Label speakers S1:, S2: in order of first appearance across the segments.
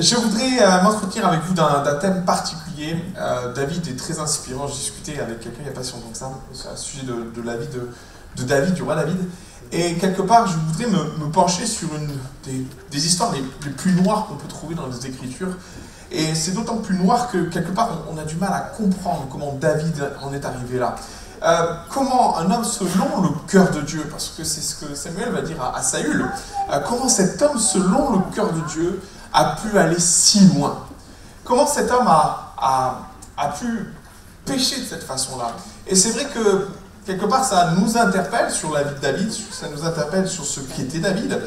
S1: Je voudrais m'entretenir avec vous d'un thème particulier. David est très inspirant. J'ai discuté avec quelqu'un il n'y a pas si longtemps que ça, à ce sujet de la vie de David, du roi David. Et quelque part, je voudrais me pencher sur une des histoires les plus noires qu'on peut trouver dans les Écritures. Et c'est d'autant plus noir que quelque part, on a du mal à comprendre comment David en est arrivé là. Comment un homme selon le cœur de Dieu, parce que c'est ce que Samuel va dire à Saül, comment cet homme selon le cœur de Dieu a pu aller si loin. Comment cet homme a pu pécher de cette façon-là. Et c'est vrai que quelque part ça nous interpelle sur la vie de David, ça nous interpelle sur ce qu'était David.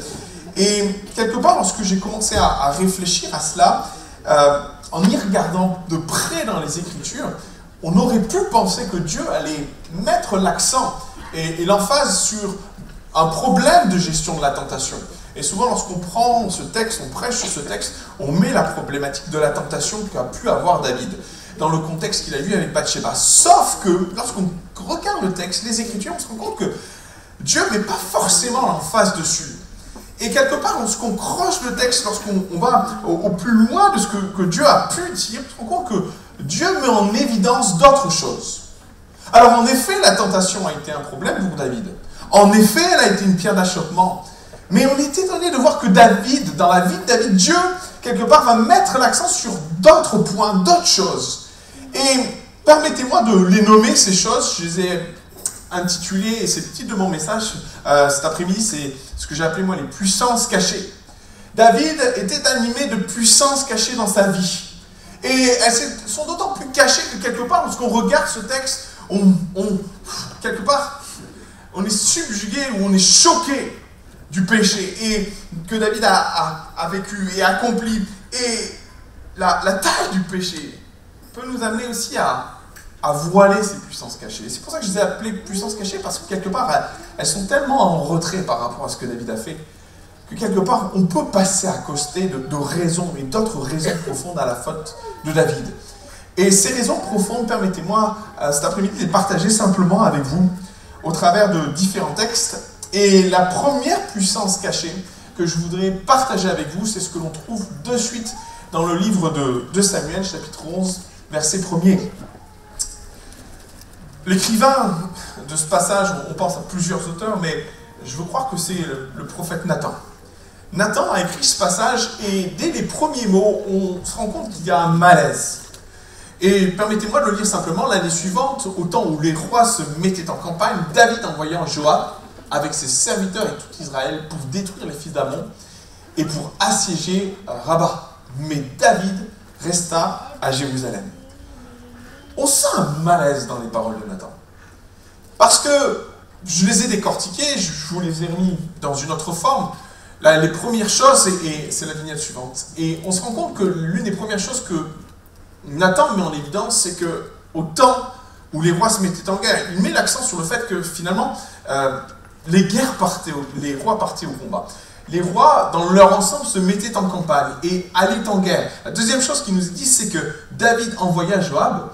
S1: Et quelque part lorsque j'ai commencé à réfléchir à cela, en y regardant de près dans les Écritures, on aurait pu penser que Dieu allait mettre l'accent et l'emphase sur un problème de gestion de la tentation. Et souvent, lorsqu'on prend ce texte, on prêche sur ce texte, on met la problématique de la tentation qu'a pu avoir David dans le contexte qu'il a eu avec Bathsheba. Sauf que, lorsqu'on regarde le texte, les Écritures, on se rend compte que Dieu ne met pas forcément l'emphase dessus. Et quelque part, lorsqu'on croche le texte, lorsqu'on va au plus loin de ce que Dieu a pu dire, on se rend compte que Dieu met en évidence d'autres choses. Alors en effet, la tentation a été un problème pour David. En effet, elle a été une pierre d'achoppement. Mais on est étonné de voir que David, dans la vie de David, Dieu, quelque part, va mettre l'accent sur d'autres points, d'autres choses. Et permettez-moi de les nommer, ces choses. Je les ai intitulées, et c'est le titre de mon message cet après-midi, c'est ce que j'ai appelé moi les puissances cachées. David était animé de puissances cachées dans sa vie. Et elles sont d'autant plus cachées que quelque part, lorsqu'on regarde ce texte, quelque part, on est subjugué ou on est choqué du péché et que David a vécu et accompli. Et la taille du péché peut nous amener aussi à voiler ces puissances cachées. C'est pour ça que je les ai appelées puissances cachées, parce que quelque part, elles sont tellement en retrait par rapport à ce que David a fait, que quelque part, on peut passer à côté de raisons, et d'autres raisons profondes à la faute de David. Et ces raisons profondes, permettez-moi cet après-midi de les partager simplement avec vous, au travers de différents textes. Et la première puissance cachée que je voudrais partager avec vous, c'est ce que l'on trouve de suite dans le livre de Samuel, chapitre 11, verset 1er. L'écrivain de ce passage, on pense à plusieurs auteurs, mais je veux croire que c'est le prophète Nathan. Nathan a écrit ce passage et dès les premiers mots, on se rend compte qu'il y a un malaise. Et permettez-moi de le lire simplement. L'année suivante, au temps où les rois se mettaient en campagne, David envoya Joab avec ses serviteurs et tout Israël pour détruire les fils d'Ammon et pour assiéger Rabat. Mais David resta à Jérusalem. On sent un malaise dans les paroles de Nathan. Parce que je les ai décortiquées, je vous les ai remis dans une autre forme. Là, les premières choses, et c'est la vignette suivante. Et on se rend compte que l'une des premières choses que Nathan met en évidence, c'est que au temps où les rois se mettaient en guerre, il met l'accent sur le fait que finalement, les rois partaient au combat. Les rois, dans leur ensemble, se mettaient en campagne et allaient en guerre. La deuxième chose qu'il nous dit, c'est que David envoya Joab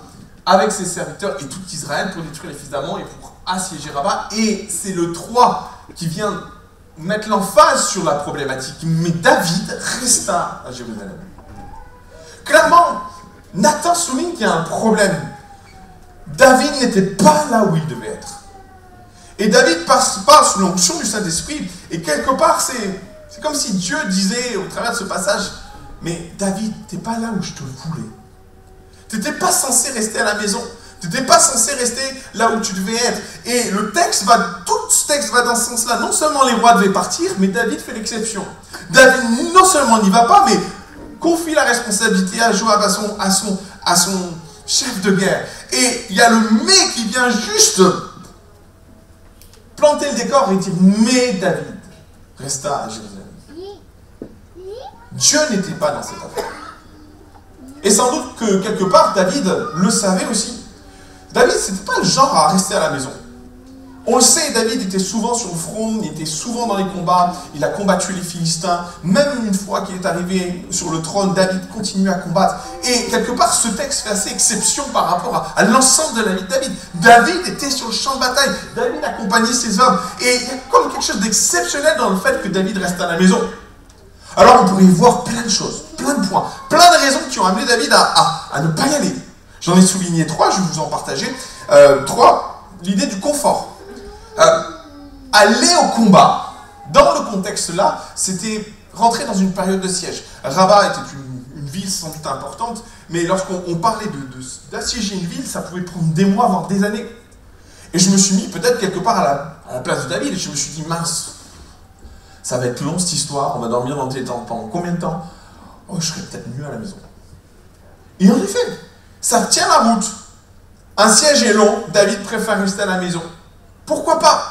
S1: avec ses serviteurs et tout Israël pour détruire les fils d'Ammon et pour assiéger Rabat. Et c'est le 3 qui vient mettre l'emphase sur la problématique. Mais David resta à Jérusalem. Clairement, Nathan souligne qu'il y a un problème. David n'était pas là où il devait être. Et David passe sous l'onction du Saint-Esprit. Et quelque part, c'est comme si Dieu disait au travers de ce passage, mais David, tu n'es pas là où je te voulais. Tu n'étais pas censé rester à la maison. Tu n'étais pas censé rester là où tu devais être. Et tout ce texte va dans ce sens-là. Non seulement les rois devaient partir, mais David fait l'exception. David non seulement n'y va pas, mais confie la responsabilité à Joab, à son chef de guerre. Et il y a le « mais » qui vient juste planter le décor et dire « mais David resta à Jérusalem ». Dieu n'était pas dans cette affaire. Et sans doute que quelque part, David le savait aussi. David, ce n'était pas le genre à rester à la maison. On le sait, David était souvent sur le front, il était souvent dans les combats, il a combattu les Philistins. Même une fois qu'il est arrivé sur le trône, David continue à combattre. Et quelque part, ce texte fait assez exception par rapport à l'ensemble de la vie de David. David était sur le champ de bataille, David accompagnait ses hommes. Et il y a comme quelque chose d'exceptionnel dans le fait que David reste à la maison. Alors on pourrait voir plein de choses, plein de points, plein de raisons qui ont amené David à ne pas y aller. J'en ai souligné 3, je vais vous en partager. 3, l'idée du confort. Aller au combat, dans le contexte là, c'était rentrer dans une période de siège. Rabat était une ville sans doute importante, mais lorsqu'on parlait d'assiéger une ville, ça pouvait prendre des mois, voire des années. Et je me suis mis peut-être quelque part à la place de David, et je me suis dit, mince, ça va être long cette histoire, on va dormir dans des tentes pendant combien de temps? Oh, je serais peut-être mieux à la maison. Et en effet, ça tient la route. Un siège est long, David préfère rester à la maison. Pourquoi pas?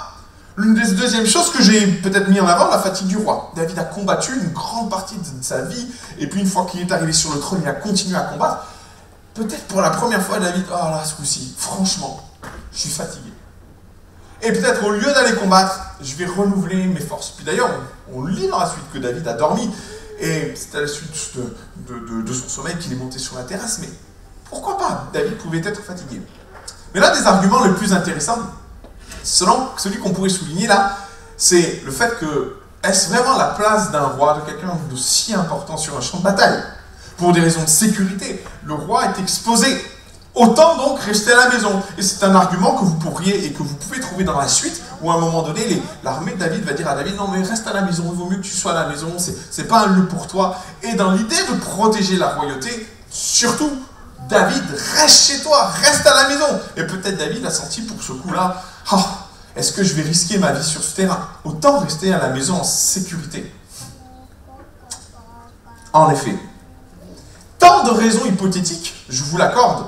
S1: L'une des deuxièmes choses que j'ai peut-être mis en avant, la fatigue du roi. David a combattu une grande partie de sa vie, et puis une fois qu'il est arrivé sur le trône, il a continué à combattre. Peut-être pour la première fois, David, oh là, ce coup-ci, franchement, je suis fatigué. Et peut-être au lieu d'aller combattre, je vais renouveler mes forces. Puis d'ailleurs, on lit dans la suite que David a dormi, et c'est à la suite de son sommeil qu'il est monté sur la terrasse, mais pourquoi pas? David pouvait être fatigué. Mais l'un des arguments les plus intéressants, celui qu'on pourrait souligner là, c'est le fait que, est-ce vraiment la place d'un roi, de quelqu'un d'aussi important sur un champ de bataille? Pour des raisons de sécurité, le roi est exposé. Autant donc rester à la maison. Et c'est un argument que vous pourriez et que vous pouvez trouver dans la suite, où à un moment donné, l'armée de David va dire à David, non mais reste à la maison, il vaut mieux que tu sois à la maison, c'est pas un lieu pour toi. Et dans l'idée de protéger la royauté, surtout, David, reste chez toi, reste à la maison. Et peut-être David a senti pour ce coup-là, oh, est-ce que je vais risquer ma vie sur ce terrain? Autant rester à la maison en sécurité. En effet, tant de raisons hypothétiques, je vous l'accorde,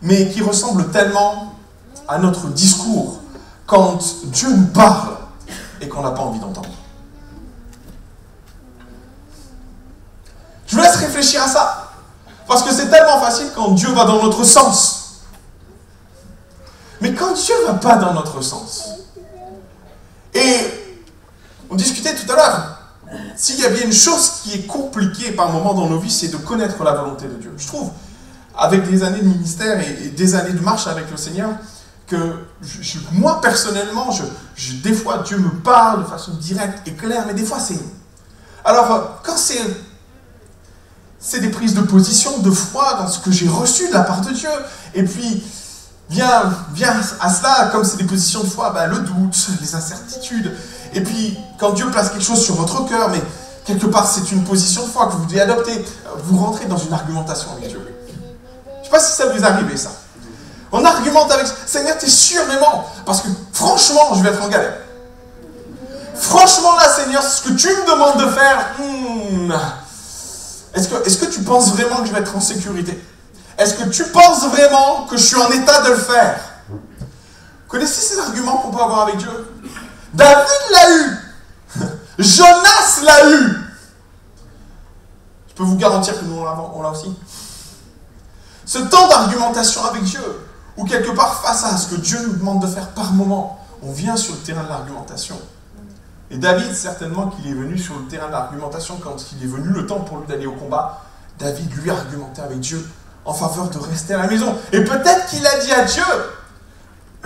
S1: mais qui ressemblent tellement à notre discours quand Dieu nous parle et qu'on n'a pas envie d'entendre. Je vous laisse réfléchir à ça, parce que c'est tellement facile quand Dieu va dans notre sens. Mais quand Dieu ne va pas dans notre sens, et on discutait tout à l'heure, s'il y a bien une chose qui est compliquée par moments dans nos vies, c'est de connaître la volonté de Dieu. Je trouve, avec des années de ministère et des années de marche avec le Seigneur, que moi personnellement, des fois Dieu me parle de façon directe et claire, mais des fois c'est... Alors, quand c'est des prises de position, de foi dans ce que j'ai reçu de la part de Dieu, et puis vient à cela, comme c'est des positions de foi, le doute, les incertitudes, et puis quand Dieu place quelque chose sur votre cœur, mais quelque part c'est une position de foi que vous devez adopter, vous rentrez dans une argumentation avec Dieu. Je ne sais pas si ça vous arrive ça. On argumente avec Seigneur, t'es sûr vraiment? Parce que franchement, je vais être en galère. Franchement là, Seigneur, ce que tu me demandes de faire, est-ce que tu penses vraiment que je vais être en sécurité? Est-ce que tu penses vraiment que je suis en état de le faire? Connaissez ces arguments qu'on peut avoir avec Dieu? David l'a eu. Jonas l'a eu. Je peux vous garantir que nous, on l'a aussi. Ce temps d'argumentation avec Dieu, où quelque part, face à ce que Dieu nous demande de faire par moment, on vient sur le terrain de l'argumentation. Et David, certainement qu'il est venu sur le terrain de l'argumentation quand il est venu le temps pour lui d'aller au combat. David lui argumentait avec Dieu en faveur de rester à la maison. Et peut-être qu'il a dit à Dieu,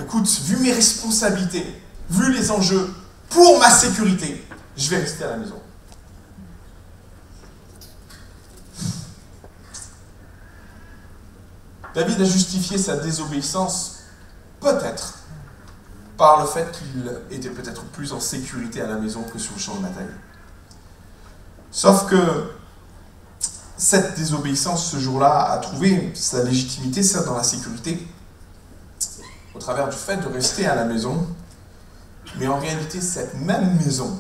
S1: écoute, vu mes responsabilités, vu les enjeux, pour ma sécurité, je vais rester à la maison. David a justifié sa désobéissance, peut-être, par le fait qu'il était peut-être plus en sécurité à la maison que sur le champ de bataille. Sauf que cette désobéissance, ce jour-là, a trouvé sa légitimité, certes dans la sécurité, au travers du fait de rester à la maison, mais en réalité, cette même maison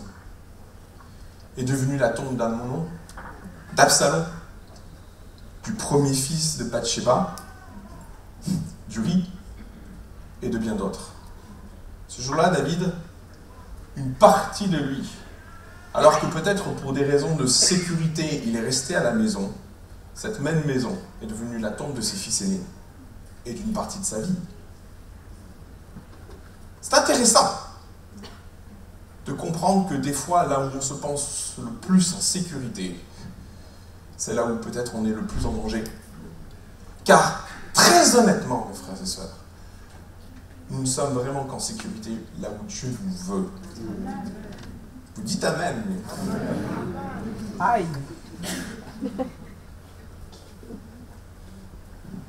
S1: est devenue la tombe d'Amnon, d'Absalom, du premier fils de Bathsheba, d'Uri et de bien d'autres. Ce jour-là, David, une partie de lui, alors que peut-être pour des raisons de sécurité, il est resté à la maison, cette même maison est devenue la tombe de ses fils aînés et d'une partie de sa vie. C'est intéressant de comprendre que des fois, là où on se pense le plus en sécurité, c'est là où peut-être on est le plus en danger. Car, très honnêtement, mes frères et sœurs, nous ne sommes vraiment qu'en sécurité là où Dieu nous veut. Vous dites Amen.
S2: Aïe.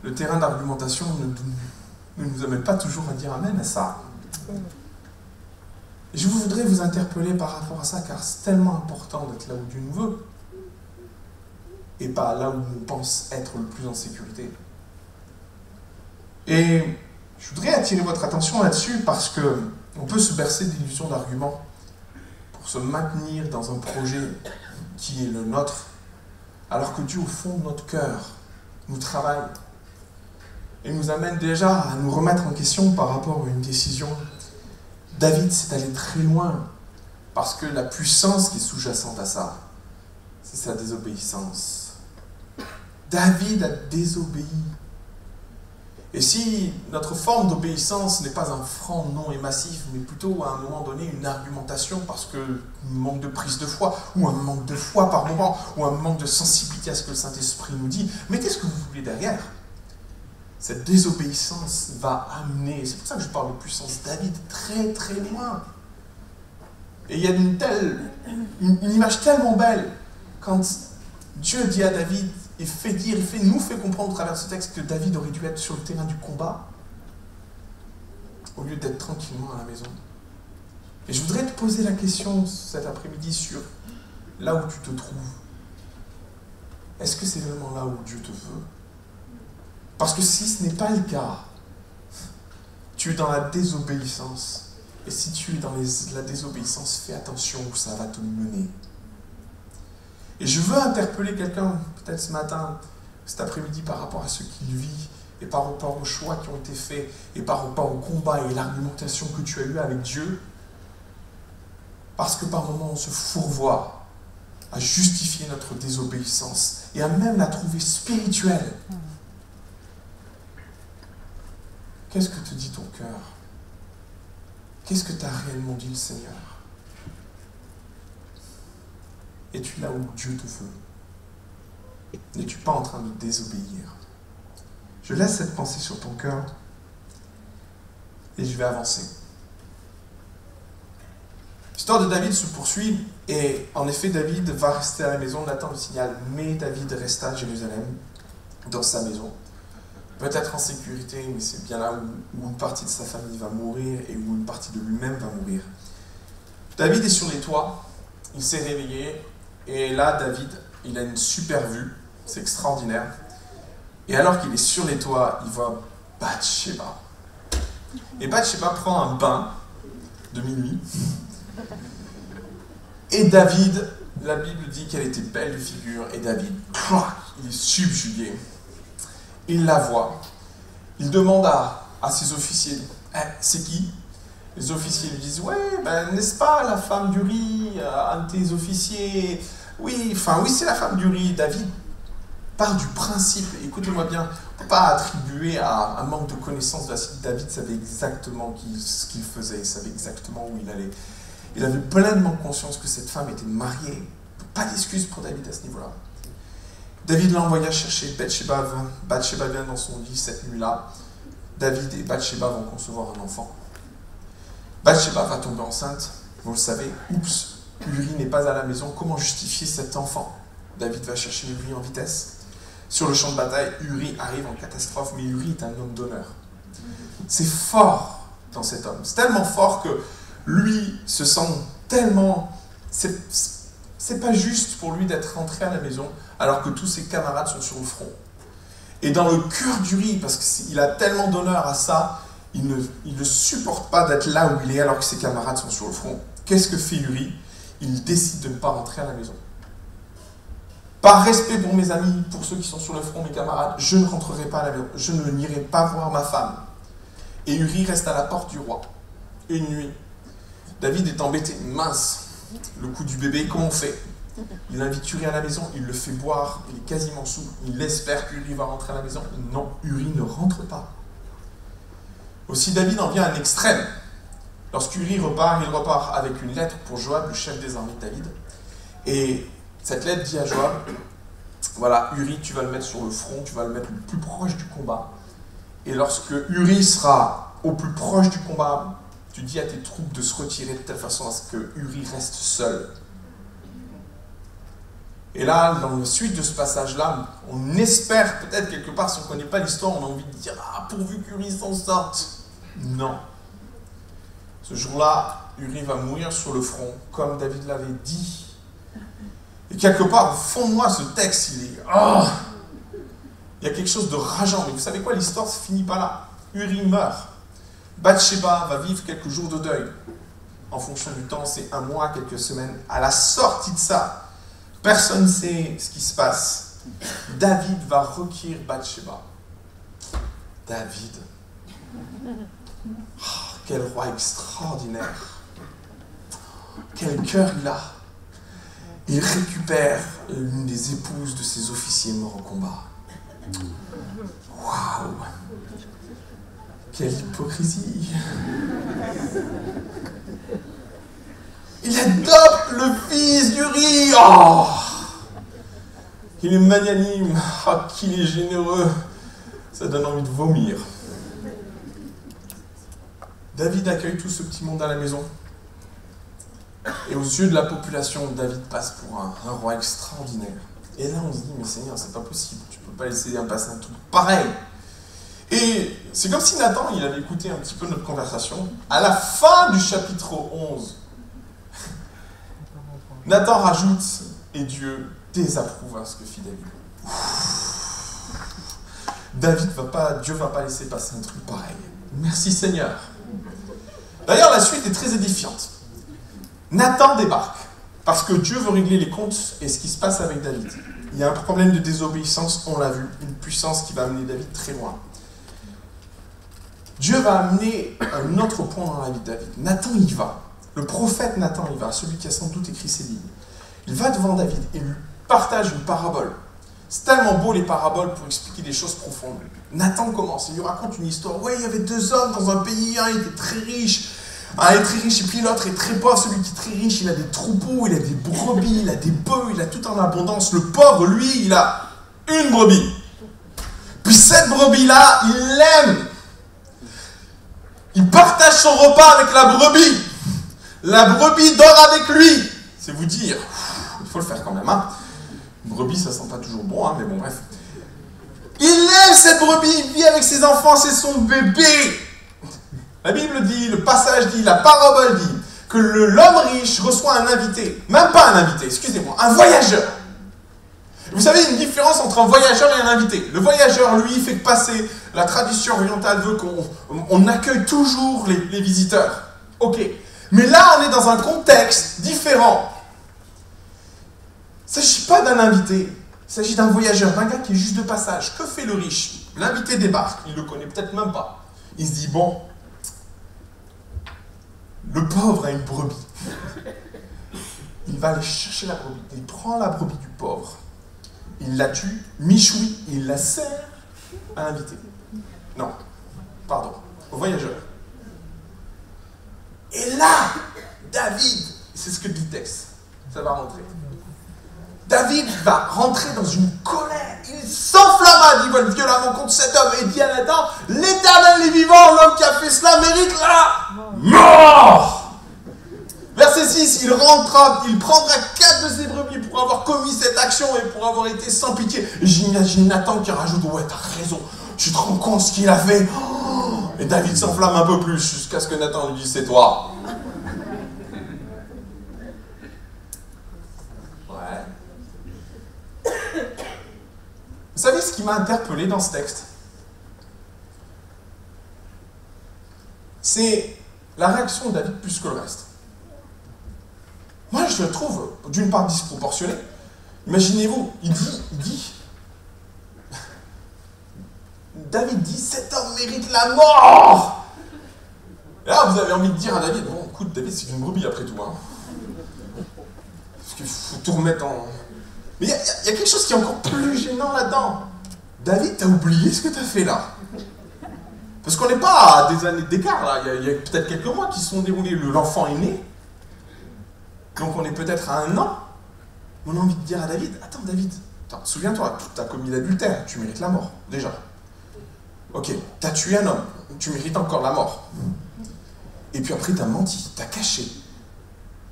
S1: Le terrain d'argumentation ne nous amène pas toujours à dire amen à ça. Et je voudrais vous interpeller par rapport à ça, car c'est tellement important d'être là où Dieu nous veut, et pas là où on pense être le plus en sécurité. Et je voudrais attirer votre attention là-dessus, parce que on peut se bercer d'illusions d'arguments pour se maintenir dans un projet qui est le nôtre, alors que Dieu, au fond de notre cœur, nous travaille et nous amène déjà à nous remettre en question par rapport à une décision. David s'est allé très loin, parce que la puissance qui est sous-jacente à ça, c'est sa désobéissance. David a désobéi. Et si notre forme d'obéissance n'est pas un franc non et massif, mais plutôt à un moment donné une argumentation parce que manque de prise de foi, ou un manque de foi par moment, ou un manque de sensibilité à ce que le Saint-Esprit nous dit, mettez ce que vous voulez derrière. Cette désobéissance va amener, c'est pour ça que je parle de puissance David, très très loin. Et il y a une image tellement belle quand Dieu dit à David, nous fait comprendre au travers de ce texte que David aurait dû être sur le terrain du combat au lieu d'être tranquillement à la maison. Et je voudrais te poser la question cet après-midi sur là où tu te trouves. Est-ce que c'est vraiment là où Dieu te veut? Parce que si ce n'est pas le cas, tu es dans la désobéissance. Et si tu es dans la désobéissance, fais attention où ça va te mener. Et je veux interpeller quelqu'un, peut-être ce matin, cet après-midi, par rapport à ce qu'il vit, et par rapport aux choix qui ont été faits, et par rapport au combat et l'argumentation que tu as eu avec Dieu. Parce que par moments, on se fourvoie à justifier notre désobéissance, et à même la trouver spirituelle. Qu'est-ce que te dit ton cœur? Qu'est-ce que t'a réellement dit le Seigneur? Es-tu là où Dieu te veut? N'es-tu pas en train de désobéir? Je laisse cette pensée sur ton cœur et je vais avancer. L'histoire de David se poursuit et en effet David va rester à la maison, Nathan le signale, mais David resta à Jérusalem, dans sa maison. Peut-être en sécurité, mais c'est bien là où une partie de sa famille va mourir et où une partie de lui-même va mourir. David est sur les toits, il s'est réveillé. Et là, David, il a une super vue, c'est extraordinaire. Et alors qu'il est sur les toits, il voit Bathsheba. Et Bathsheba prend un bain de minuit. Et David, la Bible dit qu'elle était belle de figure. Et David, il est subjugué. Il la voit. Il demande à ses officiers, c'est qui? Les officiers lui disent, ouais, n'est-ce pas la femme d'Uri, un de tes officiers? Oui, c'est la femme d'Uri. David part du principe, écoutez-moi bien, on ne peut pas attribuer à un manque de connaissance de la cité. David savait exactement ce qu'il faisait, il savait exactement où il allait. Il avait pleinement conscience que cette femme était mariée. Pas d'excuse pour David à ce niveau-là. David l'envoya chercher Bathsheba. Bathsheba vient dans son lit cette nuit-là. David et Bathsheba vont concevoir un enfant. Bathsheba va tomber enceinte, vous le savez, oups, Uri n'est pas à la maison, comment justifier cet enfant? David va chercher Uri en vitesse. Sur le champ de bataille, Uri arrive en catastrophe, mais Uri est un homme d'honneur. C'est fort dans cet homme, c'est tellement fort que lui se sent tellement... C'est pas juste pour lui d'être rentré à la maison alors que tous ses camarades sont sur le front. Et dans le cœur d'Uri, parce qu'il a tellement d'honneur à ça, il ne supporte pas d'être là où il est alors que ses camarades sont sur le front. Qu'est-ce que fait Uri? Il décide de ne pas rentrer à la maison. Par respect pour mes amis, pour ceux qui sont sur le front, mes camarades, je ne rentrerai pas à la maison. Je ne n'irai pas voir ma femme. Et Uri reste à la porte du roi. Une nuit. David est embêté. Mince, le coup du bébé, comment on fait? Il invite Uri à la maison, il le fait boire, il est quasiment saoul. Il espère qu'Uri va rentrer à la maison. Non, Uri ne rentre pas. Aussi, David en vient à un extrême. Lorsqu'Uri repart, il repart avec une lettre pour Joab, le chef des armées de David. Et cette lettre dit à Joab, voilà, Uri, tu vas le mettre sur le front, tu vas le mettre le plus proche du combat. Et lorsque Uri sera au plus proche du combat, tu dis à tes troupes de se retirer de telle façon à ce que Uri reste seul. Et là, dans la suite de ce passage-là, on espère peut-être quelque part, si on ne connaît pas l'histoire, on a envie de dire « Ah, pourvu qu'Uri s'en sorte !» Non. Ce jour-là, Uri va mourir sur le front, comme David l'avait dit. Et quelque part, au fond de moi, ce texte, il est... Oh, il y a quelque chose de rageant. Mais vous savez quoi, l'histoire ne se finit pas là. Uri meurt. Bathsheba va vivre quelques jours de deuil. En fonction du temps, c'est 1 mois, quelques semaines. À la sortie de ça, personne ne sait ce qui se passe. David va requérir Bathsheba. David. Oh, quel roi extraordinaire. Quel cœur il a. Il récupère l'une des épouses de ses officiers morts au combat. Waouh! Quelle hypocrisie! Il adopte le fils d'Uri! Oh! Il est magnanime, oh, qu'il est généreux! Ça donne envie de vomir. David accueille tout ce petit monde à la maison. Et aux yeux de la population, David passe pour un roi extraordinaire. Et là, on se dit, mais Seigneur, c'est pas possible. Tu peux pas laisser passer un truc pareil. Et c'est comme si Nathan, il avait écouté un petit peu notre conversation. À la fin du chapitre 11, Nathan rajoute, et Dieu désapprouva ce que fit David. Dieu va pas laisser passer un truc pareil. Merci Seigneur. D'ailleurs, la suite est très édifiante. Nathan débarque, parce que Dieu veut régler les comptes et ce qui se passe avec David. Il y a un problème de désobéissance, on l'a vu, une puissance qui va amener David très loin. Dieu va amener un autre point dans la vie de David. Nathan y va. Le prophète Nathan y va, celui qui a sans doute écrit ces lignes. Il va devant David et lui partage une parabole. C'est tellement beau les paraboles pour expliquer des choses profondes. Nathan commence, il lui raconte une histoire. Ouais, il y avait 2 hommes dans un pays, un était très riche. Un est très riche et puis l'autre est très pauvre. Celui qui est très riche, il a des troupeaux, il a des brebis, il a des bœufs, il a tout en abondance. Le pauvre, lui, il a une brebis. Puis cette brebis-là, il l'aime. Il partage son repas avec la brebis. La brebis dort avec lui. C'est vous dire. Il faut le faire quand même. Hein. Une brebis, ça sent pas toujours bon, hein, mais bon, bref. Il aime cette brebis, il vit avec ses enfants, c'est son bébé. La Bible dit, le passage dit, la parabole dit que l'homme riche reçoit un invité. Même pas un invité, excusez-moi, un voyageur. Vous savez, il y a une différence entre un voyageur et un invité. Le voyageur, lui, fait que passer. La tradition orientale veut qu'on accueille toujours les visiteurs. Ok. Mais là, on est dans un contexte différent. Il ne s'agit pas d'un invité. Il s'agit d'un voyageur, d'un gars qui est juste de passage. Que fait le riche? L'invité débarque. Il ne le connaît peut-être même pas. Il se dit, bon, le pauvre a une brebis. Il va aller chercher la brebis. Il prend la brebis du pauvre. Il la tue, michoui, et il la sert à l'invité. Non, pardon, au voyageur. Et là, David, c'est ce que dit le texte, ça va rentrer. David va rentrer dans une colère, il s'enflamma, dit violemment contre cet homme, et dit à Nathan, l'Éternel est vivant, l'homme qui a fait cela mérite la mort. Verset 6, il rentra, il prendra 4 de ses brebis pour avoir commis cette action et pour avoir été sans pitié. Et j'imagine Nathan qui rajoute, ouais, t'as raison, tu te rends compte ce qu'il a fait. Oh, et David s'enflamme un peu plus jusqu'à ce que Nathan lui dise, c'est toi. Ouais. Vous savez ce qui m'a interpellé dans ce texte? C'est la réaction de David plus que le reste. Moi, je le trouve, d'une part, disproportionné. Imaginez-vous, il dit, David dit, cet homme mérite la mort. Et là, vous avez envie de dire à David, bon, écoute, David, c'est une brebis après tout. Hein. Parce qu'il faut tout remettre en... Mais il y a quelque chose qui est encore plus gênant là-dedans. David, t'as oublié ce que t'as fait là. Parce qu'on n'est pas à des années d'écart, là. Il y a peut-être quelques mois qui se sont déroulés. L'enfant est né. Donc on est peut-être à 1 an. On a envie de dire à David, attends David, souviens-toi, tu as commis l'adultère, tu mérites la mort, déjà. Ok, tu as tué un homme, tu mérites encore la mort. Et puis après, tu as menti, tu as caché.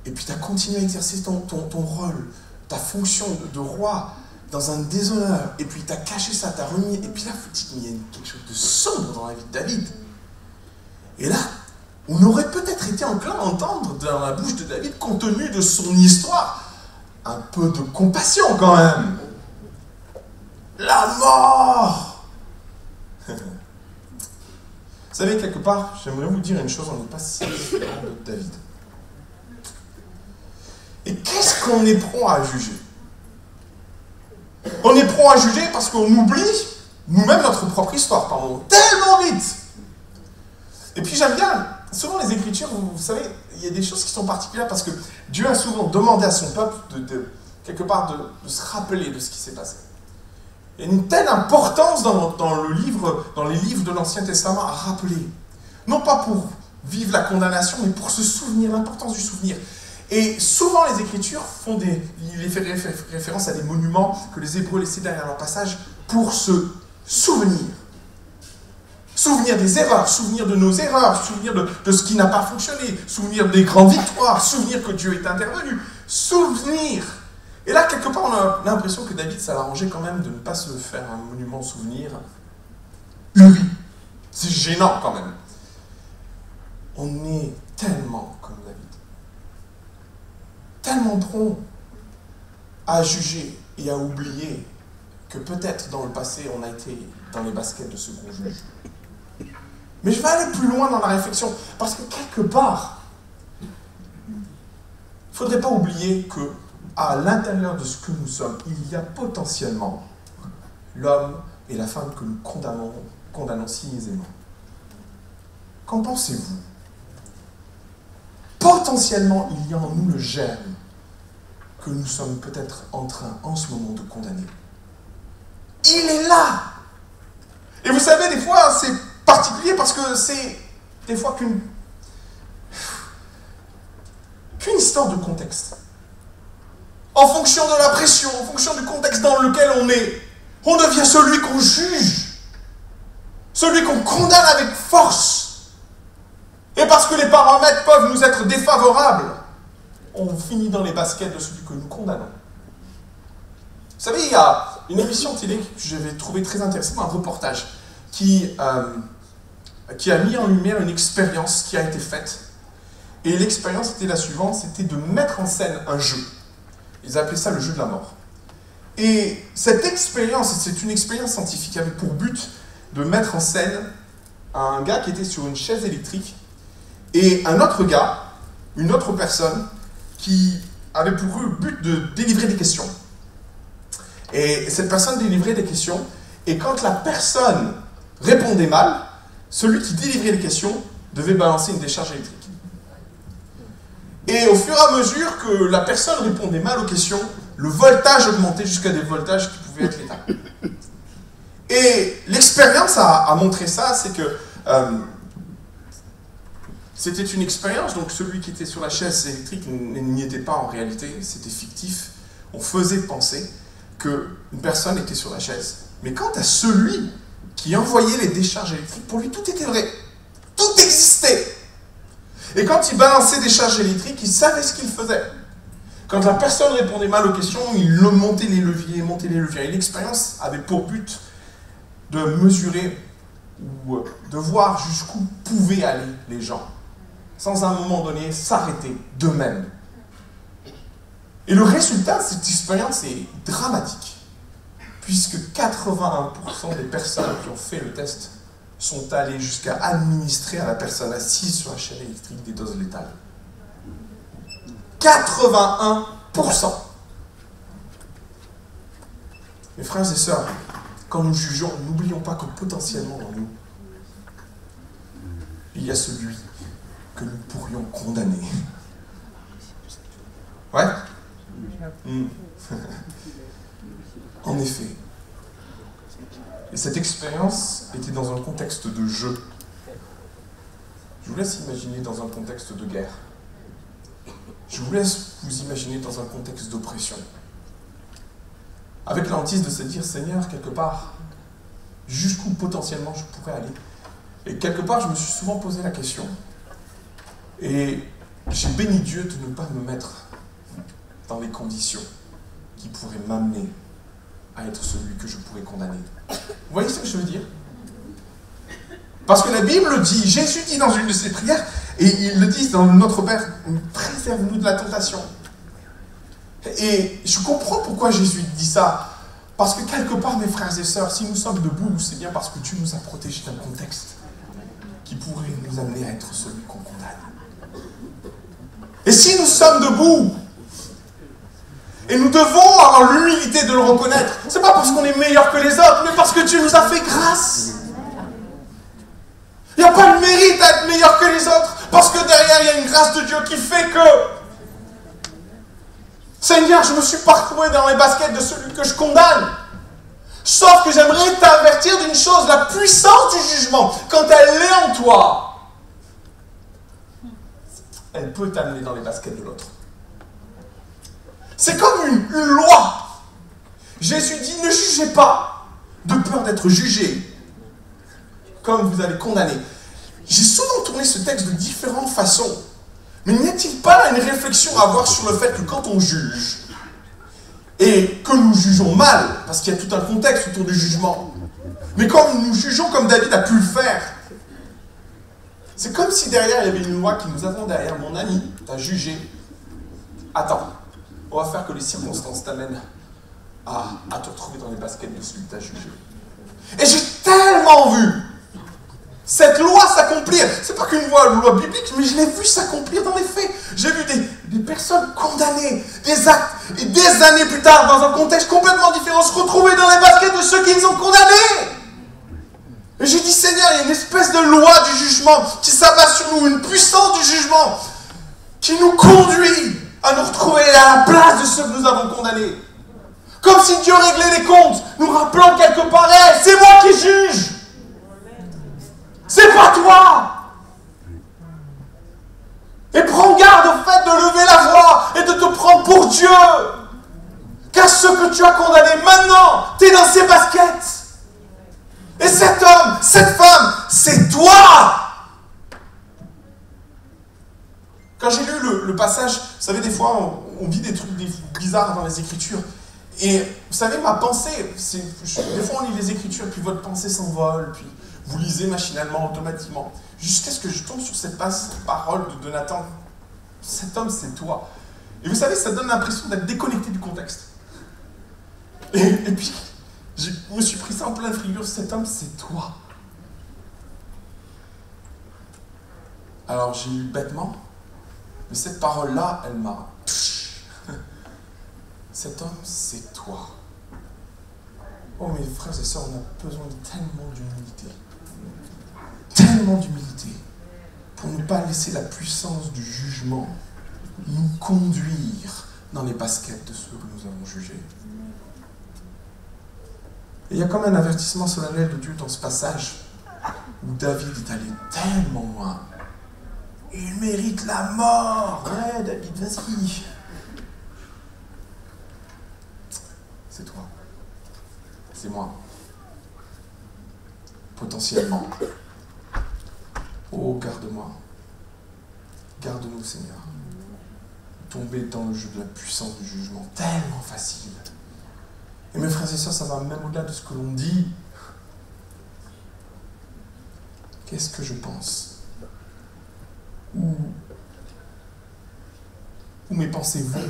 S1: Et puis tu as continué à exercer ton rôle. ta fonction de roi dans un déshonneur, et puis tu as caché ça, tu as remis, et puis là, il y a quelque chose de sombre dans la vie de David. Et là, on aurait peut-être été enclin à entendre dans la bouche de David, compte tenu de son histoire, un peu de compassion quand même. La mort! Vous savez, quelque part, j'aimerais vous dire une chose, on n'est pas si différent de David. Et qu'est-ce qu'on est prompt à juger? On est prompt à juger parce qu'on oublie nous-mêmes notre propre histoire, pardon, tellement vite. Et puis j'aime bien, souvent les Écritures, vous savez, il y a des choses qui sont particulières parce que Dieu a souvent demandé à son peuple quelque part de se rappeler de ce qui s'est passé. Il y a une telle importance dans les livres de l'Ancien Testament à rappeler. Non pas pour vivre la condamnation, mais pour se souvenir, l'importance du souvenir. Et souvent les Écritures il fait référence à des monuments que les Hébreux laissaient derrière leur passage pour se souvenir. Souvenir des erreurs, souvenir de nos erreurs, souvenir de ce qui n'a pas fonctionné, souvenir des grandes victoires, souvenir que Dieu est intervenu, souvenir. Et là, quelque part, on a l'impression que David, ça l'arrangeait quand même de ne pas se faire un monument souvenir. Oui, c'est gênant quand même. On est tellement comme David. Tellement prompt à juger et à oublier que peut-être dans le passé, on a été dans les baskets de ce qu'on juge. Mais je vais aller plus loin dans la réflexion, parce que quelque part, il ne faudrait pas oublier que à l'intérieur de ce que nous sommes, il y a potentiellement l'homme et la femme que nous condamnons si aisément. Qu'en pensez-vous? Potentiellement, il y a en nous le germe que nous sommes peut-être en train, en ce moment, de condamner. Il est là! Et vous savez, des fois, c'est particulier parce que c'est des fois qu'une histoire de contexte. En fonction de la pression, en fonction du contexte dans lequel on est, on devient celui qu'on juge, celui qu'on condamne avec force. Et parce que les paramètres peuvent nous être défavorables, on finit dans les baskets de celui que nous condamnons. Vous savez, il y a une émission télé que j'avais trouvé très intéressante, un reportage, qui a mis en lumière une expérience qui a été faite. Et l'expérience était la suivante, c'était de mettre en scène un jeu. Ils appelaient ça le jeu de la mort. Et cette expérience, c'est une expérience scientifique, avait pour but de mettre en scène un gars qui était sur une chaise électrique et un autre gars, une autre personne, qui avait pour but de délivrer des questions. Et cette personne délivrait des questions, et quand la personne répondait mal, celui qui délivrait les questions devait balancer une décharge électrique. Et au fur et à mesure que la personne répondait mal aux questions, le voltage augmentait jusqu'à des voltages qui pouvaient être létals. Et l'expérience a montré ça, c'est que c'était une expérience, donc celui qui était sur la chaise électrique n'y était pas en réalité, c'était fictif. On faisait penser qu'une personne était sur la chaise. Mais quant à celui qui envoyait les décharges électriques, pour lui tout était vrai. Tout existait. Et quand il balançait des charges électriques, il savait ce qu'il faisait. Quand la personne répondait mal aux questions, il montait les leviers. Et l'expérience avait pour but de mesurer ou de voir jusqu'où pouvaient aller les gens, sans à un moment donné s'arrêter d'eux-mêmes. Et le résultat de cette expérience est dramatique, puisque 81% des personnes qui ont fait le test sont allées jusqu'à administrer à la personne assise sur la chaise électrique des doses létales. 81%. Mes frères et sœurs, quand nous jugeons, n'oublions pas que potentiellement en nous, il y a celui que nous pourrions condamner. Ouais? En effet. Et cette expérience était dans un contexte de jeu. Je vous laisse imaginer dans un contexte de guerre. Je vous laisse vous imaginer dans un contexte d'oppression. Avec la hantise de se dire, Seigneur, quelque part, jusqu'où potentiellement je pourrais aller. Et quelque part, je me suis souvent posé la question. Et j'ai béni Dieu de ne pas me mettre dans les conditions qui pourrait m'amener à être celui que je pourrais condamner. Vous voyez ce que je veux dire? Parce que la Bible dit, Jésus dit dans une de ses prières, et il le dit dans Notre Père, préserve-nous de la tentation. Et je comprends pourquoi Jésus dit ça. Parce que quelque part, mes frères et sœurs, si nous sommes debout, c'est bien parce que Dieu nous a protégés d'un contexte qui pourrait nous amener à être celui qu'on condamne. Et si nous sommes debout, et nous devons avoir l'humilité de le reconnaître, c'est pas parce qu'on est meilleur que les autres, mais parce que Dieu nous a fait grâce. Il n'y a pas de mérite à être meilleur que les autres, parce que derrière, il y a une grâce de Dieu qui fait que Seigneur, je me suis pas retrouvé dans les baskets de celui que je condamne. Sauf que j'aimerais t'avertir d'une chose, la puissance du jugement, quand elle est en toi, elle peut t'amener dans les baskets de l'autre. C'est comme une loi. Jésus dit, ne jugez pas, de peur d'être jugé, comme vous avez condamné. J'ai souvent tourné ce texte de différentes façons. Mais n'y a-t-il pas une réflexion à avoir sur le fait que quand on juge, et que nous jugeons mal, parce qu'il y a tout un contexte autour du jugement, mais quand nous jugeons comme David a pu le faire, c'est comme si derrière il y avait une loi qui nous attend derrière. Mon ami, t'as jugé. Attends, on va faire que les circonstances t'amènent à te retrouver dans les baskets de celui que t'as jugé. Et j'ai tellement vu cette loi s'accomplir. C'est pas qu'une loi biblique, mais je l'ai vu s'accomplir dans les faits. J'ai vu des personnes condamnées, des actes, et des années plus tard, dans un contexte complètement différent, se retrouver dans les baskets de ceux qui les ont condamnés. Et j'ai dit, Seigneur, il y a une espèce de loi du jugement qui s'abat sur nous, une puissance du jugement qui nous conduit à nous retrouver à la place de ceux que nous avons condamnés. Comme si Dieu réglait les comptes, nous rappelant quelque part, hey, c'est moi qui juge. C'est pas toi! Et prends garde au fait de lever la voix et de te prendre pour Dieu. Car ce que tu as condamné maintenant, tu es dans ses baskets. Et cet homme, cette femme, c'est toi! Quand j'ai lu le passage, vous savez, des fois, on vit des trucs bizarres dans les Écritures. Et vous savez, ma pensée, des fois on lit les Écritures, puis votre pensée s'envole, puis vous lisez machinalement, automatiquement, jusqu'à ce que je tombe sur cette parole de Nathan. Cet homme, c'est toi. Et vous savez, ça donne l'impression d'être déconnecté du contexte. Et puis, je me suis pris ça en pleine figure. Cet homme, c'est toi. Alors, j'ai eu bêtement, mais cette parole-là, elle m'a... Cet homme, c'est toi. Oh, mes frères et sœurs, on a besoin de tellement d'humilité. Tellement d'humilité pour ne pas laisser la puissance du jugement nous conduire dans les baskets de ceux que nous avons jugés. Et il y a comme un avertissement solennel de Dieu dans ce passage où David est allé tellement loin. Il mérite la mort. Ouais, David, vas-y. C'est toi. C'est moi. Potentiellement. Oh, garde-moi. Garde-nous, Seigneur. Tomber dans le jeu de la puissance du jugement, tellement facile. Et mes frères et sœurs, ça va même au-delà de ce que l'on dit. Qu'est-ce que je pense? Où mes pensées vont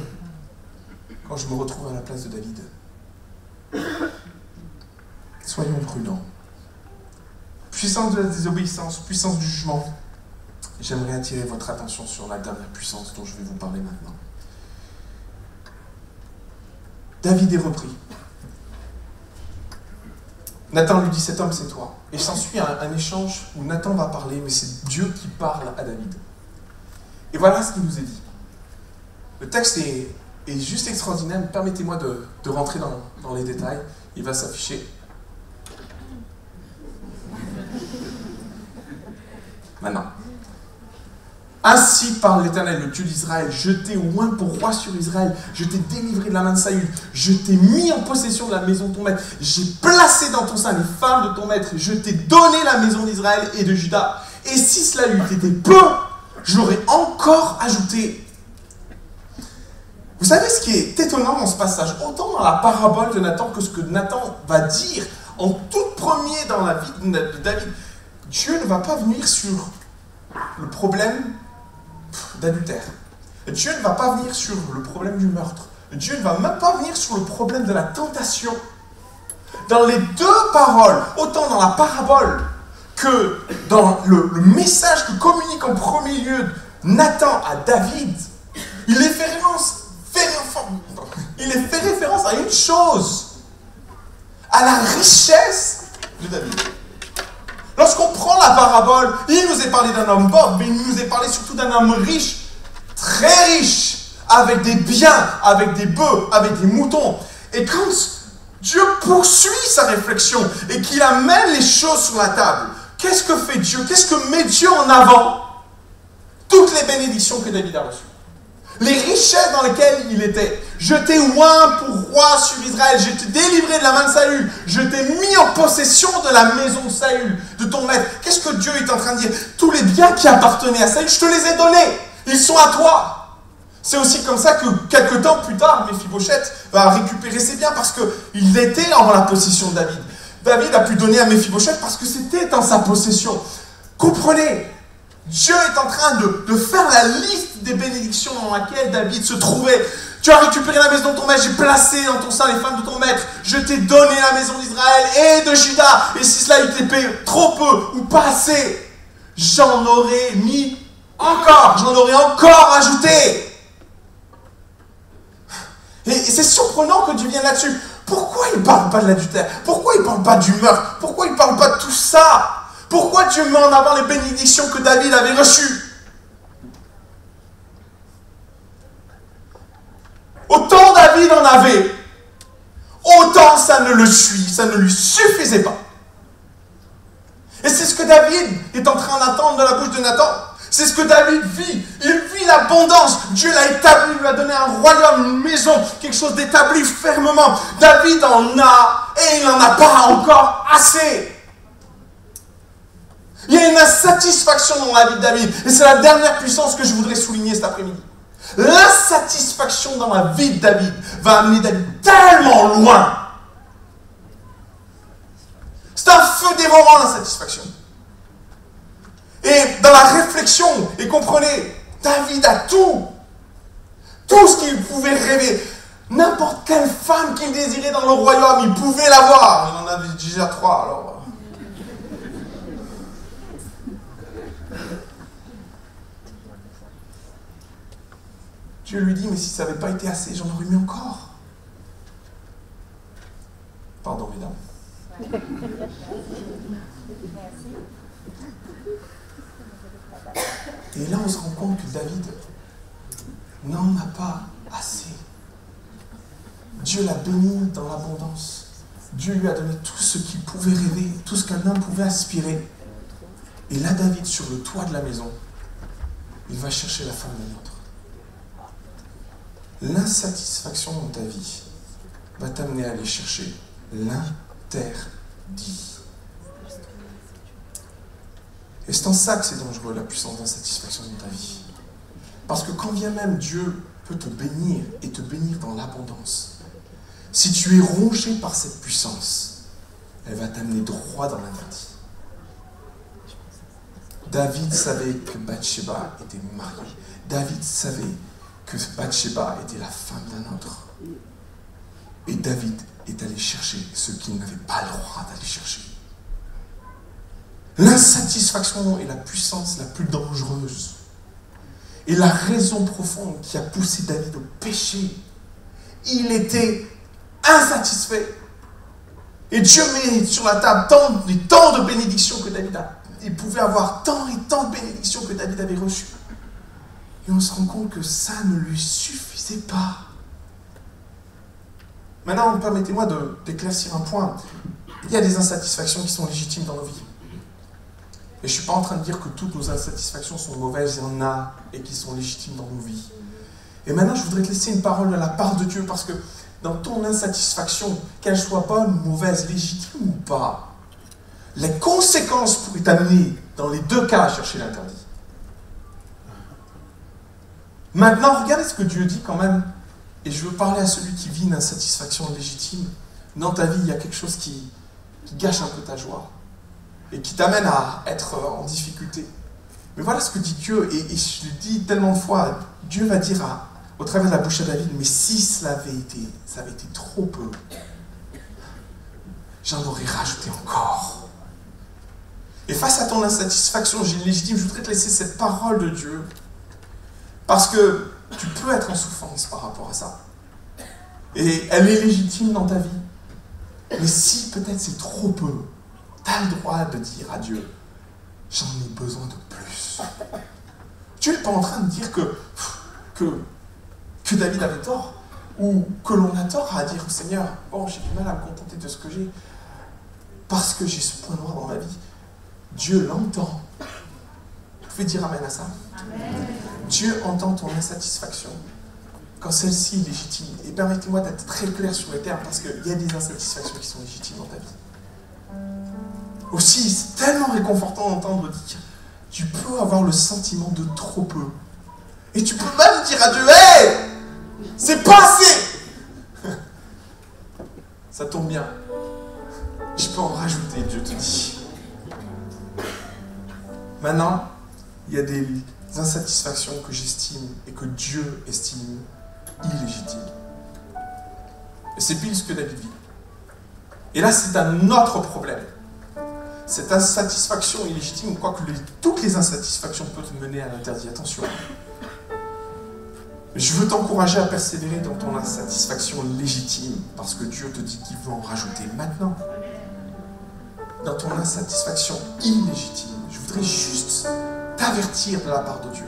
S1: quand je me retrouve à la place de David? Soyons prudents. Puissance de la désobéissance, puissance du jugement. J'aimerais attirer votre attention sur la dernière puissance dont je vais vous parler maintenant. David est repris. Nathan lui dit, cet homme c'est toi. Et s'ensuit un échange où Nathan va parler, mais c'est Dieu qui parle à David. Et voilà ce qu'il nous est dit. Le texte est juste extraordinaire. Permettez-moi de rentrer dans les détails. Il va s'afficher. Maintenant. Ainsi parle l'Éternel, le Dieu d'Israël, je t'ai oint pour roi sur Israël, je t'ai délivré de la main de Saül, je t'ai mis en possession de la maison de ton maître, j'ai placé dans ton sein les femmes de ton maître, je t'ai donné la maison d'Israël et de Juda. Et si cela eût été peu, j'aurais encore ajouté. Vous savez ce qui est étonnant dans ce passage, autant dans la parabole de Nathan que ce que Nathan va dire en tout premier dans la vie de David, Dieu ne va pas venir sur le problème d'adultère. Dieu ne va pas venir sur le problème du meurtre. Dieu ne va même pas venir sur le problème de la tentation. Dans les deux paroles, autant dans la parabole que dans le message que communique en premier lieu Nathan à David, il est fait référence à une chose, à la richesse de David. Lorsqu'on prend la parabole, il nous est parlé d'un homme pauvre, mais il nous est parlé surtout d'un homme riche, très riche, avec des biens, avec des bœufs, avec des moutons. Et quand Dieu poursuit sa réflexion et qu'il amène les choses sur la table, qu'est-ce que fait Dieu? Qu'est-ce que met Dieu en avant? Toutes les bénédictions que David a reçues. Les richesses dans lesquelles il était. Je t'ai oint pour roi sur Israël. Je t'ai délivré de la main de Saül. Je t'ai mis en possession de la maison de Saül, de ton maître. Qu'est-ce que Dieu est en train de dire? Tous les biens qui appartenaient à Saül, je te les ai donnés. Ils sont à toi. C'est aussi comme ça que quelques temps plus tard, Méphibosheth va récupérer ses biens parce qu'il était en la possession de David. David a pu donner à Méphibosheth parce que c'était en sa possession. Comprenez, Dieu est en train de faire la liste des bénédictions dans laquelle David se trouvait. Tu as récupéré la maison de ton maître, j'ai placé dans ton sein les femmes de ton maître. Je t'ai donné la maison d'Israël et de Juda. Et si cela eût été trop peu ou pas assez, j'en aurais mis encore. J'en aurais encore ajouté. Et c'est surprenant que Dieu vienne là-dessus. Pourquoi il ne parle pas de l'adultère? Pourquoi il ne parle pas du meurtre? Pourquoi il ne parle pas de tout ça? Pourquoi Dieu met en avant les bénédictions que David avait reçues? Autant David en avait, autant ça ne lui suffisait pas. Et c'est ce que David est en train d'attendre de la bouche de Nathan. C'est ce que David vit. Il vit l'abondance. Dieu l'a établi, il lui a donné un royaume, une maison, quelque chose d'établi fermement. David en a et il n'en a pas encore assez. Il y a une insatisfaction dans la vie de David. Et c'est la dernière puissance que je voudrais souligner cet après-midi. L'insatisfaction dans la vie de David va amener David tellement loin. C'est un feu dévorant, l'insatisfaction. Et dans la réflexion, et comprenez, David a tout. Tout ce qu'il pouvait rêver. N'importe quelle femme qu'il désirait dans le royaume, il pouvait l'avoir. Il en avait déjà 3, alors... Dieu lui dit, mais si ça n'avait pas été assez, j'en aurais mis encore. Pardon, mesdames. Et là, on se rend compte que David n'en a pas assez. Dieu l'a béni dans l'abondance. Dieu lui a donné tout ce qu'il pouvait rêver, tout ce qu'un homme pouvait aspirer. Et là, David, sur le toit de la maison, il va chercher la femme d'un autre. L'insatisfaction dans ta vie va t'amener à aller chercher l'interdit. Et c'est en ça que c'est dangereux, la puissance d'insatisfaction dans ta vie. Parce que quand bien même Dieu peut te bénir et te bénir dans l'abondance, si tu es rongé par cette puissance, elle va t'amener droit dans l'interdit. David savait que Bathsheba était mariée. David savait que Bathsheba était la femme d'un autre. Et David est allé chercher ce qu'il n'avait pas le droit d'aller chercher. L'insatisfaction est la puissance la plus dangereuse. Et la raison profonde qui a poussé David au péché. Il était insatisfait. Et Dieu met sur la table tant de bénédictions que David a. Il pouvait avoir tant et tant de bénédictions que David avait reçues. Et on se rend compte que ça ne lui suffisait pas. Maintenant, permettez-moi d'éclaircir un point. Il y a des insatisfactions qui sont légitimes dans nos vies. Et je ne suis pas en train de dire que toutes nos insatisfactions sont mauvaises, il y en a et qui sont légitimes dans nos vies. Et maintenant, je voudrais te laisser une parole de la part de Dieu, parce que dans ton insatisfaction, qu'elle soit bonne ou mauvaise, légitime ou pas, les conséquences pourraient t'amener, dans les deux cas, à chercher l'interdit. Maintenant, regardez ce que Dieu dit quand même Et je veux parler à celui qui vit une insatisfaction légitime. Dans ta vie, il y a quelque chose qui gâche un peu ta joie et qui t'amène à être en difficulté. Mais voilà ce que dit Dieu, et je le dis tellement de fois, Dieu va dire au travers de la bouche à David, mais si ça avait été trop peu, j'en aurais rajouté encore. Et face à ton insatisfaction légitime, je voudrais te laisser cette parole de Dieu, parce que tu peux être en souffrance par rapport à ça. Et elle est légitime dans ta vie. Mais si peut-être c'est trop peu, tu as le droit de dire à Dieu, j'en ai besoin de plus. Dieu n'est pas en train de dire que David avait tort, ou que l'on a tort à dire au Seigneur, bon, j'ai du mal à me contenter de ce que j'ai, parce que j'ai ce point noir dans ma vie. Dieu l'entend. Vous pouvez dire amen à ça? Amen. Dieu entend ton insatisfaction quand celle-ci est légitime. Et permettez-moi d'être très clair sur les termes, parce qu'il y a des insatisfactions qui sont légitimes dans ta vie. Aussi, c'est tellement réconfortant d'entendre dire, tu peux avoir le sentiment de trop peu. Et tu peux même dire à Dieu, hey, c'est pas assez. Ça tombe bien. Je peux en rajouter, Dieu te dit. Maintenant, il y a des insatisfactions que j'estime et que Dieu estime illégitimes. Et c'est pile ce que David vit. Et là, c'est un autre problème. Cette insatisfaction illégitime, quoique toutes les insatisfactions peuvent te mener à l'interdit. Attention. Je veux t'encourager à persévérer dans ton insatisfaction légitime, parce que Dieu te dit qu'il veut en rajouter maintenant. Dans ton insatisfaction illégitime, je voudrais juste t'avertir de la part de Dieu.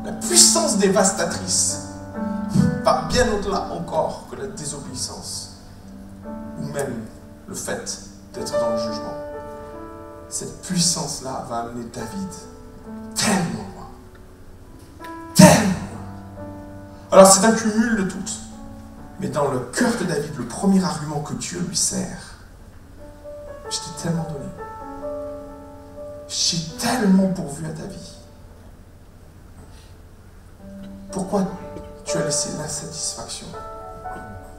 S1: La puissance dévastatrice va bien au-delà encore que la désobéissance, ou même le fait d'être dans le jugement. Cette puissance-là va amener David tellement loin. Tellement loin. Alors c'est un cumul de toutes. Mais dans le cœur de David, le premier argument que Dieu lui sert, je t'ai tellement donné. J'ai tellement pourvu à ta vie. Pourquoi tu as laissé l'insatisfaction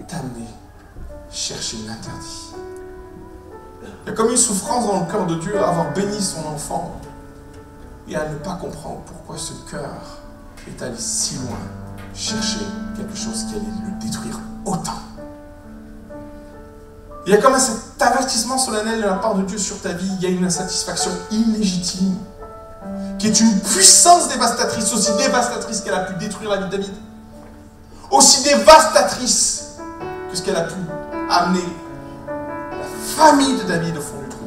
S1: t'amener chercher l'interdit? Il y a comme une souffrance dans le cœur de Dieu à avoir béni son enfant et à ne pas comprendre pourquoi ce cœur est allé si loin chercher quelque chose qui allait le détruire autant. Il y a comme cet avertissement solennel de la part de Dieu sur ta vie. Il y a une insatisfaction illégitime qui est une puissance dévastatrice, aussi dévastatrice qu'elle a pu détruire la vie de David, aussi dévastatrice que ce qu'elle a pu amener la famille de David au fond du trou.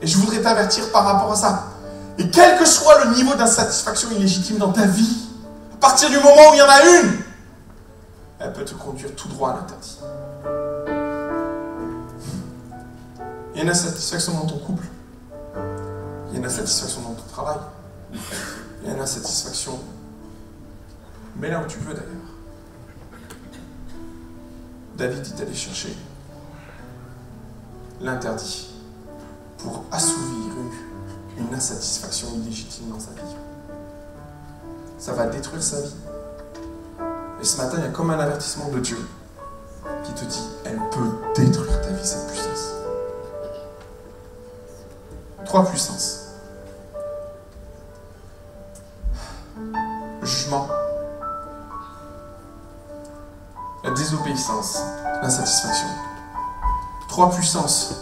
S1: Et je voudrais t'avertir par rapport à ça. Et quel que soit le niveau d'insatisfaction illégitime dans ta vie, à partir du moment où il y en a une, elle peut te conduire tout droit à l'interdit. Il y a une insatisfaction dans ton couple. Il y a une insatisfaction dans ton travail. Il y a une insatisfaction, mais là où tu veux d'ailleurs. David est allé chercher l'interdit pour assouvir une insatisfaction illégitime dans sa vie. Ça va détruire sa vie. Et ce matin, il y a comme un avertissement de Dieu qui te dit, elle peut détruire ta vie, cette puissance. 3 puissances. Le jugement, la désobéissance, l'insatisfaction. 3 puissances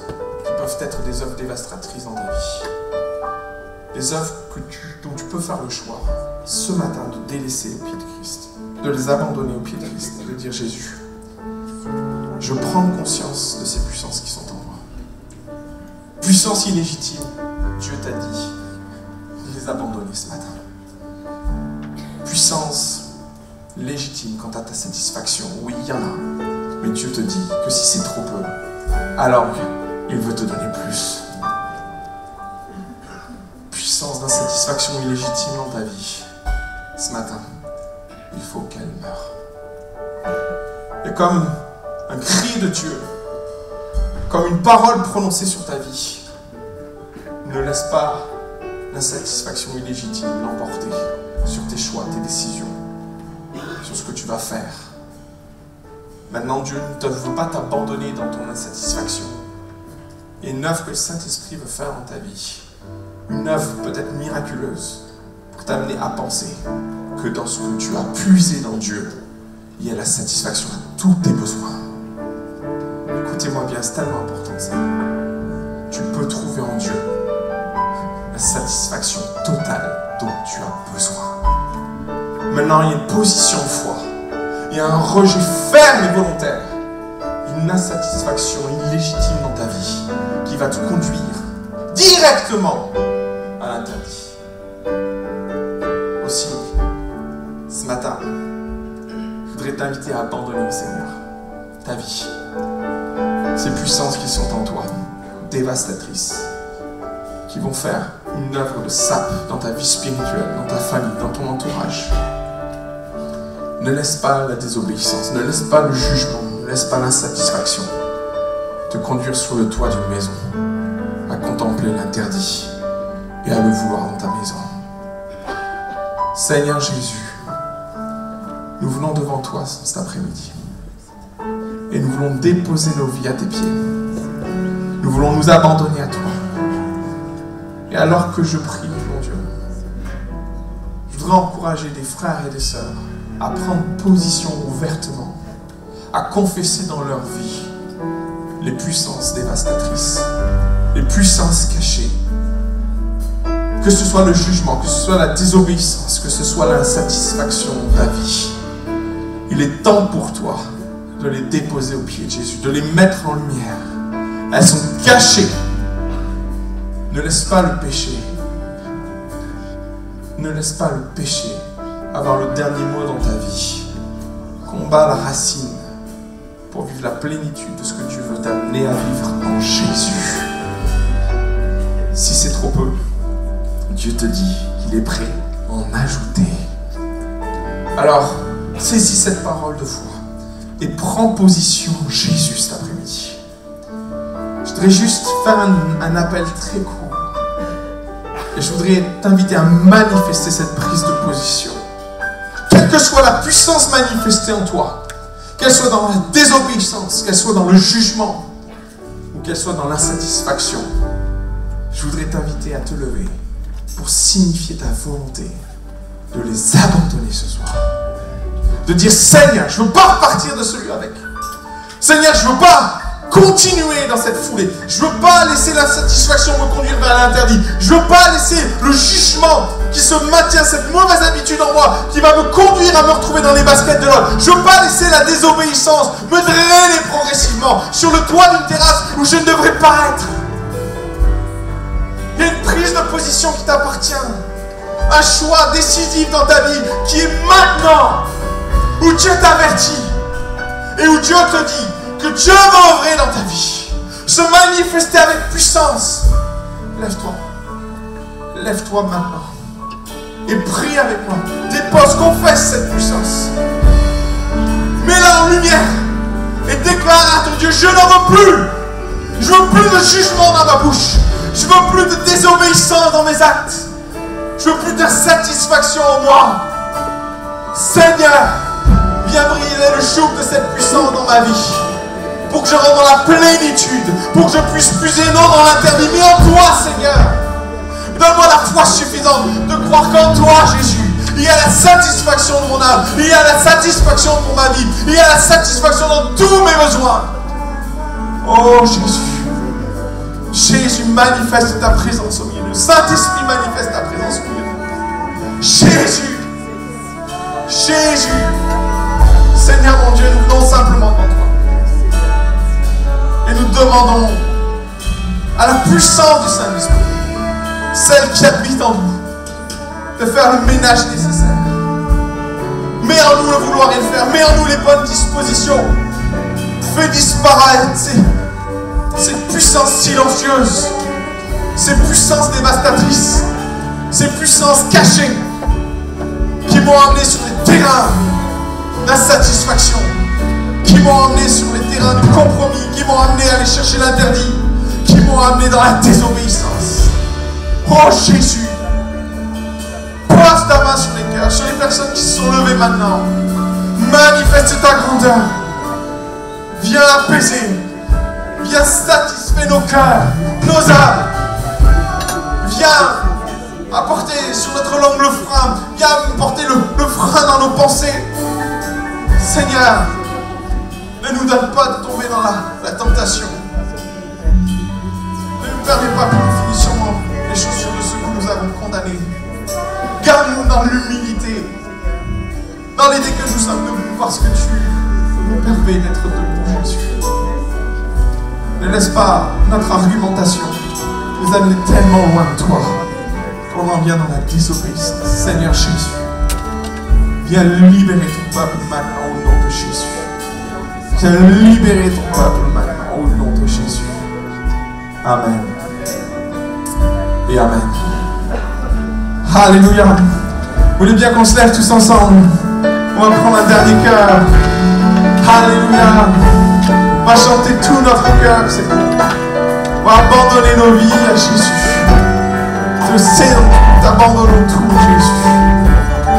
S1: qui peuvent être des œuvres dévastatrices dans ta vie. Des œuvres dont tu peux faire le choix ce matin de délaisser au pied de Christ, de les abandonner au pied de Christ, et de dire Jésus, je prends conscience de ces puissances qui sont en moi. Puissance illégitime, Dieu t'a dit de les abandonner ce matin. Puissance légitime quant à ta satisfaction, oui, il y en a, mais Dieu te dit que si c'est trop peu, alors il veut te donner plus. Puissance d'insatisfaction illégitime dans ta vie, ce matin, il faut qu'elle meure. Et comme un cri de Dieu, comme une parole prononcée sur ta vie, ne laisse pas l'insatisfaction illégitime l'emporter sur tes choix, tes décisions. sur ce que tu vas faire. Maintenant, Dieu ne veut pas t'abandonner dans ton insatisfaction. Il y a une œuvre que le Saint-Esprit veut faire dans ta vie. Une œuvre peut-être miraculeuse pour t'amener à penser que dans ce que tu as puisé dans Dieu, il y a la satisfaction à tous tes besoins. Écoutez-moi bien, c'est tellement important ça. Tu peux trouver en Dieu la satisfaction totale dont tu as besoin. Maintenant, il y a une position de foi. Il y a un rejet ferme et volontaire d'une insatisfaction illégitime dans ta vie qui va te conduire directement à l'interdit. Aussi, ce matin, je voudrais t'inviter à abandonner au Seigneur ta vie, ces puissances qui sont en toi, dévastatrices, qui vont faire une œuvre de sape dans ta vie spirituelle, dans ta famille, dans ton entourage. Ne laisse pas la désobéissance, ne laisse pas le jugement, ne laisse pas l'insatisfaction te conduire sur le toit d'une maison, à contempler l'interdit et à le vouloir dans ta maison. Seigneur Jésus, nous venons devant toi cet après-midi et nous voulons déposer nos vies à tes pieds. Nous voulons nous abandonner à toi. Et alors que je prie, mon Dieu, je voudrais encourager des frères et des sœurs à prendre position ouvertement, à confesser dans leur vie les puissances dévastatrices, les puissances cachées. Que ce soit le jugement, que ce soit la désobéissance, que ce soit l'insatisfaction de ta vie. Il est temps pour toi de les déposer aux pieds de Jésus, de les mettre en lumière. Elles sont cachées. Ne laisse pas le péché. Ne laisse pas le péché avoir le dernier mot dans ta vie. Combat la racine pour vivre la plénitude de ce que Dieu veut t'amener à vivre en Jésus. Si c'est trop peu, Dieu te dit qu'il est prêt à en ajouter. Alors, saisis cette parole de foi et prends position en Jésus cet après-midi. Je voudrais juste faire un appel très court. Et je voudrais t'inviter à manifester cette prise de position. Quelle que soit la puissance manifestée en toi, qu'elle soit dans la désobéissance, qu'elle soit dans le jugement, ou qu'elle soit dans l'insatisfaction, je voudrais t'inviter à te lever pour signifier ta volonté de les abandonner ce soir. De dire, Seigneur, je ne veux pas repartir de ce lieu avec. Seigneur, je ne veux pas continuer dans cette foulée. Je ne veux pas laisser l'insatisfaction me conduire vers l'interdit. Je ne veux pas laisser le jugement qui se maintient, cette mauvaise habitude en moi, qui va me conduire à me retrouver dans les baskets de l'autre. Je ne veux pas laisser la désobéissance me drainer progressivement sur le toit d'une terrasse où je ne devrais pas être. Il y a une prise de position qui t'appartient. Un choix décisif dans ta vie qui est maintenant, où Dieu t'avertit et où Dieu te dit que Dieu va œuvrer dans ta vie, se manifester avec puissance. Lève-toi. Lève-toi maintenant. Et prie avec moi. Dépose, confesse cette puissance. Mets-la en lumière. Et déclare à ton Dieu, je n'en veux plus. Je veux plus de jugement dans ma bouche. Je veux plus de désobéissance dans mes actes. Je veux plus d'insatisfaction en moi. Seigneur, viens briller le joug de cette puissance dans ma vie. Pour que je rentre dans la plénitude, pour que je puisse puiser non dans l'interdit, mais en toi, Seigneur. Donne-moi la foi suffisante de croire qu'en toi, Jésus, il y a la satisfaction de mon âme, il y a la satisfaction pour ma vie, il y a la satisfaction dans tous mes besoins. Oh Jésus, Jésus, manifeste ta présence au milieu de nous. Saint-Esprit, manifeste ta présence au milieu de nous. Jésus, Jésus, Seigneur mon Dieu, nous venons simplement devant toi. Et nous demandons à la puissance du Saint-Esprit, celle qui habite en nous, de faire le ménage nécessaire. Mets en nous le vouloir et le faire. Mets en nous les bonnes dispositions. Fais disparaître ces puissances silencieuses, ces puissances dévastatrices, ces puissances cachées qui m'ont amené sur les terrains d'insatisfaction, qui m'ont amené sur les terrains de compromis, qui m'ont amené à aller chercher l'interdit, qui m'ont amené dans la désobéissance. Oh Jésus, pose ta main sur les cœurs, sur les personnes qui se sont levées maintenant. manifeste ta grandeur. Viens apaiser. Viens satisfaire nos cœurs, nos âmes. Viens apporter sur notre langue le frein. Viens porter le frein dans nos pensées. Seigneur, ne nous donne pas de tomber dans la tentation. Ne nous permets pas que nous finissions les chaussures de ceux que nous avons condamnés. Garde-nous dans l'humilité, dans l'idée que nous sommes debout parce que tu nous permets d'être debout, Jésus. Ne laisse pas notre argumentation nous amener tellement loin de toi qu'on en vient dans la désobéissance. Seigneur Jésus, viens libérer ton peuple maintenant au nom de Jésus. Viens libérer ton peuple maintenant au nom de Jésus. Amen. Et Amen. Alléluia. Vous voulez bien qu'on se lève tous ensemble? On va prendre un dernier cœur. Alléluia. On va chanter tout notre cœur. On va abandonner nos vies à Jésus. Nous t'abandonnons tout, Jésus.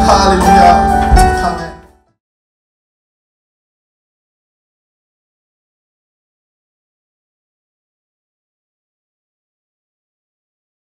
S1: Alléluia.